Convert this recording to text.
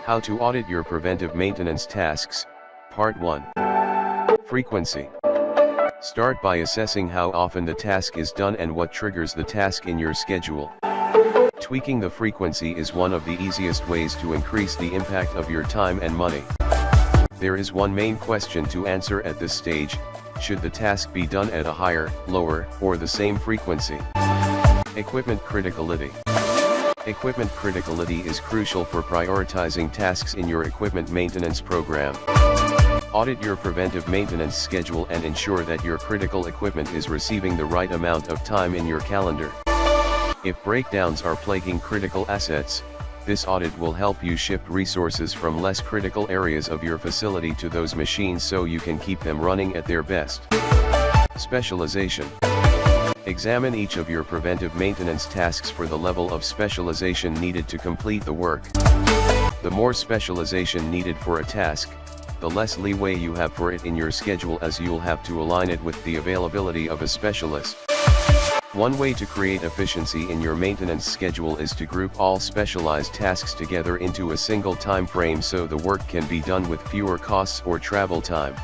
How to audit your preventive maintenance tasks, Part 1. Frequency. Start by assessing how often the task is done and what triggers the task in your schedule. Tweaking the frequency is one of the easiest ways to increase the impact of your time and money. There is one main question to answer at this stage: should the task be done at a higher, lower, or the same frequency? Equipment criticality. Equipment criticality is crucial for prioritizing tasks in your equipment maintenance program. Audit your preventive maintenance schedule and ensure that your critical equipment is receiving the right amount of time in your calendar. If breakdowns are plaguing critical assets, this audit will help you shift resources from less critical areas of your facility to those machines so you can keep them running at their best. Specialization. Examine each of your preventive maintenance tasks for the level of specialization needed to complete the work. The more specialization needed for a task, the less leeway you have for it in your schedule, as you'll have to align it with the availability of a specialist. One way to create efficiency in your maintenance schedule is to group all specialized tasks together into a single time frame so the work can be done with fewer costs or travel time.